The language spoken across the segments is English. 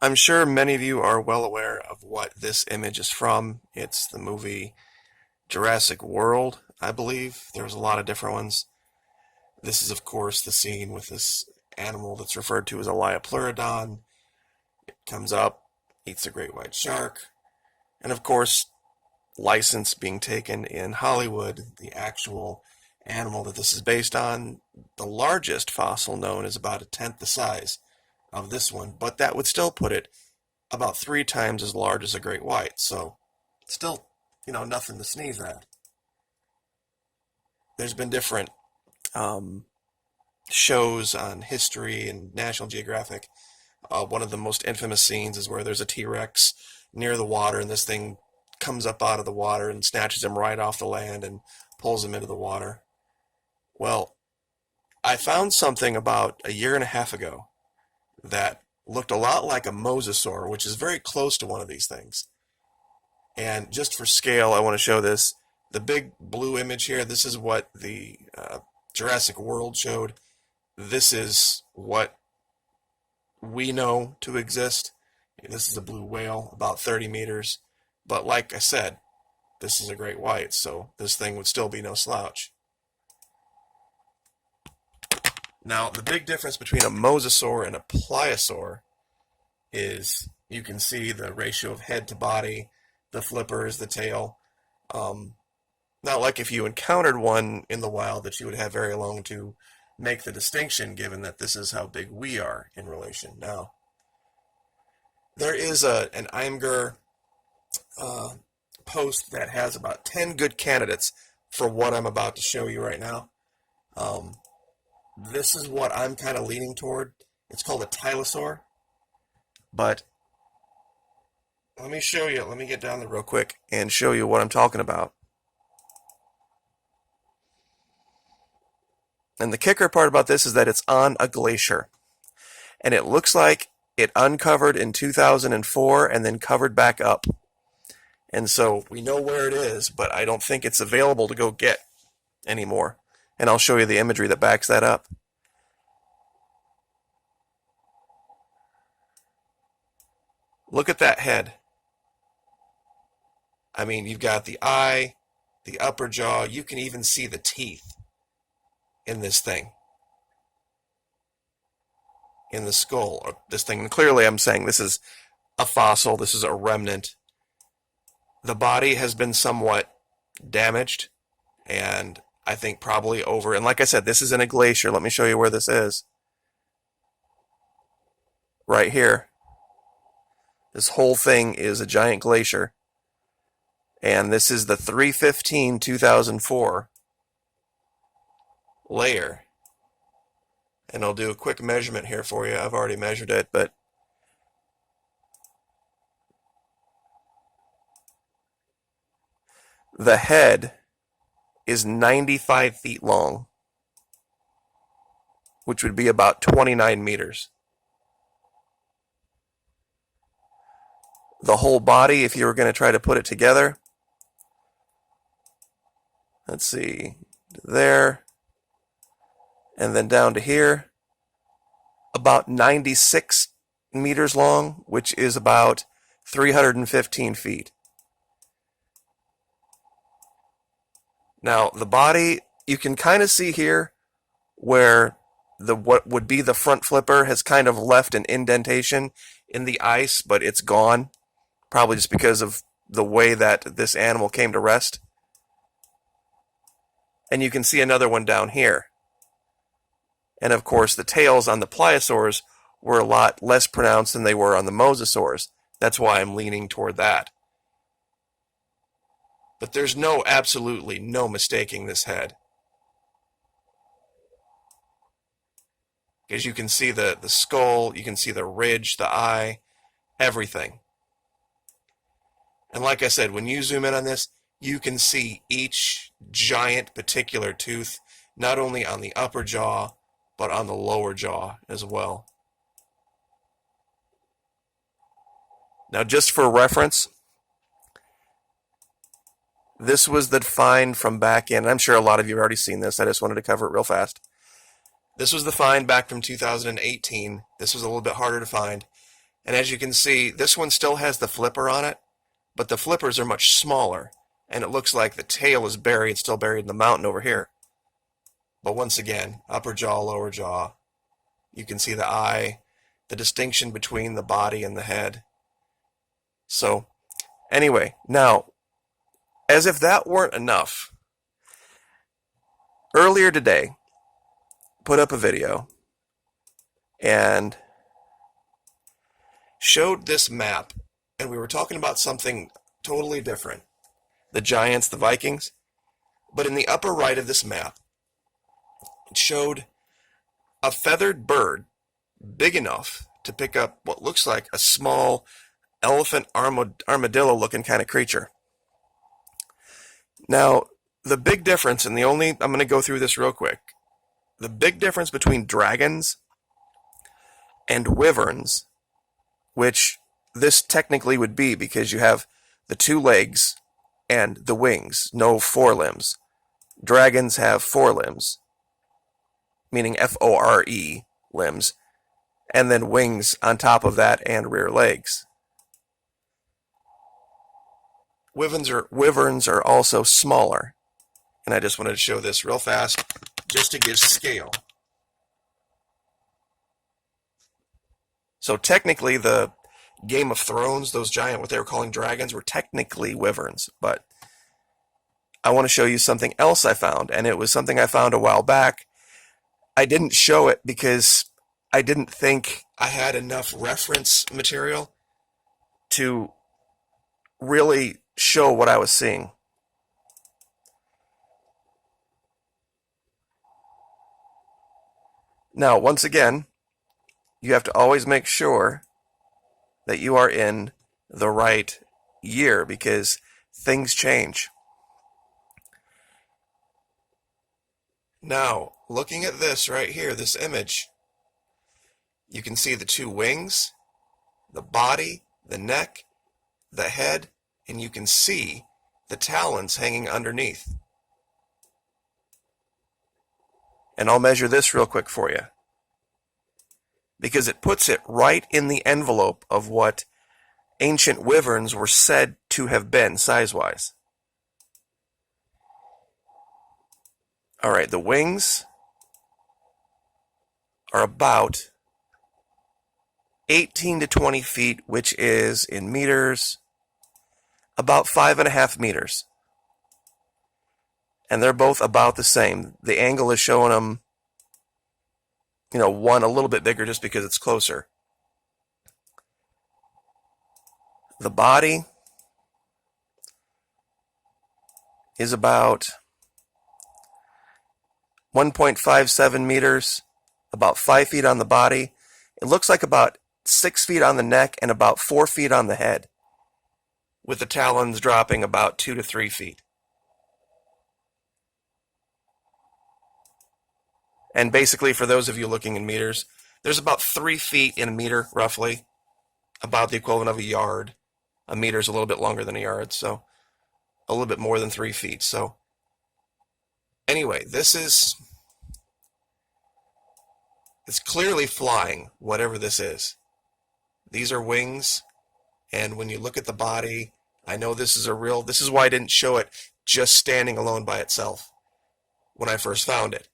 I'm sure many of you are well aware of what this image is from. It's the movie Jurassic World, I believe. There's a lot of different ones. This is, of course, the scene with this animal that's referred to as a Liopleurodon. It comes up, eats a great white shark, and of course, license being taken in Hollywood, the actual animal that this is based on, the largest fossil known is about a tenth the size of this one, but that would still put it about 3 times as large as a great white. So still, nothing to sneeze at. There's been different um, shows on history and National Geographic. One of the most infamous scenes is where there's a T-Rex near the water, and this thing comes up out of the water and snatches him right off the land and pulls him into the water. Well, I found something about a year and a half ago that looked a lot like a Mosasaur, which is very close to one of these things. And just for scale, I want to show this. The big blue image here, this is what the Jurassic World showed. This is what we know to exist. This is a blue whale, about 30 meters. But like I said, this is a great white, so this thing would still be no slouch. Now, the big difference between a mosasaur and a pliosaur is you can see the ratio of head to body, the flippers, the tail. Not like if you encountered one in the wild that you would have very long to make the distinction, given that this is how big we are in relation. Now, there is an Imagery post that has about 10 good candidates for what I'm about to show you right now. This is what I'm kind of leaning toward. It's called a tylosaur. But let me show you. Let me get down there real quick and show you what I'm talking about. And the kicker part about this is that it's on a glacier. And it looks like it uncovered in 2004 and then covered back up. And so we know where it is, but I don't think it's available to go get anymore. And I'll show you the imagery that backs that up. Look at that head. I mean, you've got the eye, the upper jaw. You can even see the teeth in this thing, in the skull, or this thing. And clearly I'm saying this is a fossil. This is a remnant. The body has been somewhat damaged, and I think probably over. And like I said, this is in a glacier. Let me show you where this is. Right here. This whole thing is a giant glacier. And this is the 3/15/2004 layer. And I'll do a quick measurement here for you. I've already measured it, but the head is 95 feet long, which would be about 29 meters. The whole body, if you were going to try to put it together, let's see, there, and then down to here, about 96 meters long, which is about 315 feet. Now, the body, you can kind of see here where what would be the front flipper has kind of left an indentation in the ice, but it's gone, probably just because of the way that this animal came to rest. And you can see another one down here. And of course, the tails on the pliosaurs were a lot less pronounced than they were on the mosasaurs. That's why I'm leaning toward that. But there's absolutely no mistaking this head. Because you can see the skull, you can see the ridge, the eye, everything. And like I said, when you zoom in on this, you can see each giant particular tooth, not only on the upper jaw, but on the lower jaw as well. Now, just for reference, this was the find from back in, I'm sure a lot of you have already seen this, I just wanted to cover it real fast. This was the find back from 2018. This was a little bit harder to find. And as you can see, this one still has the flipper on it, but the flippers are much smaller, and it looks like the tail is buried, still buried in the mountain over here. But once again, upper jaw, lower jaw, you can see the eye, the distinction between the body and the head. So, anyway, now, as if that weren't enough, earlier today, put up a video and showed this map, and we were talking about something totally different. The giants, the Vikings. But in the upper right of this map, it showed a feathered bird big enough to pick up what looks like a small elephant armadillo looking kind of creature. Now, the big difference, and I'm going to go through this real quick. The big difference between dragons and wyverns, which this technically would be because you have the 2 legs and the wings, no forelimbs. Dragons have forelimbs, meaning F-O-R-E limbs, and then wings on top of that and rear legs. Wyverns are also smaller, and I just wanted to show this real fast just to give scale. So technically the Game of Thrones, those giant, what they were calling dragons, were technically wyverns, but I want to show you something else I found, and it was something I found a while back. I didn't show it because I didn't think I had enough reference material to really show what I was seeing. Now, once again, you have to always make sure that you are in the right year because things change. Now, looking at this right here, this image, you can see the 2 wings, the body, the neck, the head, and you can see the talons hanging underneath. And I'll measure this real quick for you, because it puts it right in the envelope of what ancient wyverns were said to have been size-wise. All right, the wings are about 18 to 20 feet, which is, in meters, about 5.5 meters. And they're both about the same. The angle is showing them, one a little bit bigger just because it's closer. The body is about 1.57 meters, about 5 feet on the body. It looks like about 6 feet on the neck and about 4 feet on the head, with the talons dropping about 2 to 3 feet. And basically, for those of you looking in meters, there's about 3 feet in a meter, roughly, about the equivalent of a yard. A meter is a little bit longer than a yard, so a little bit more than 3 feet. So anyway, it's clearly flying, whatever this is. These are wings, and when you look at the body, I know this is why I didn't show it just standing alone by itself when I first found it.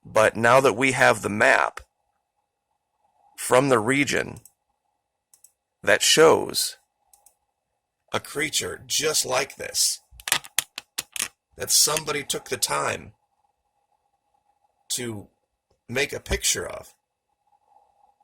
But now that we have the map from the region that shows a creature just like this, that somebody took the time to make a picture of.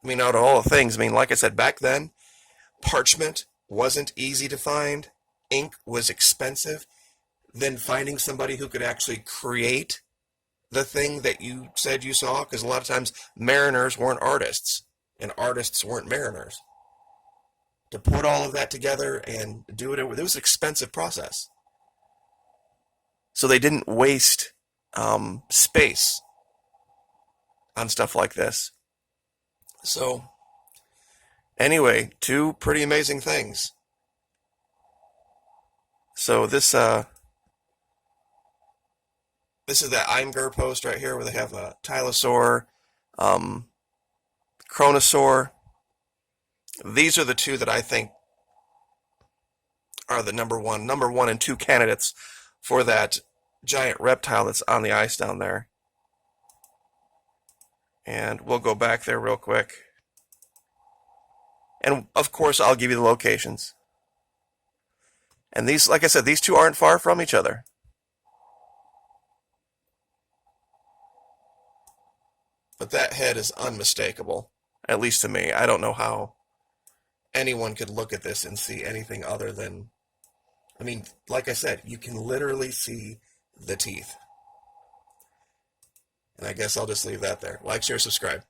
I mean, out of all the things, like I said, back then, parchment wasn't easy to find. Ink was expensive. Then finding somebody who could actually create the thing that you said you saw, because a lot of times mariners weren't artists, and artists weren't mariners. To put all of that together and do it was an expensive process. So they didn't waste space on stuff like this. So anyway, 2 pretty amazing things. So this is that Imagery post right here where they have a Tylosaur, Chronosaur, These are the two that I think are the number one and two candidates for that giant reptile that's on the ice down there. And we'll go back there real quick. And of course, I'll give you the locations. And these, like I said, these two aren't far from each other. But that head is unmistakable, at least to me. I don't know how anyone could look at this and see anything other than, I mean, like I said, you can literally see the teeth. And I guess I'll just leave that there. Like, share, subscribe.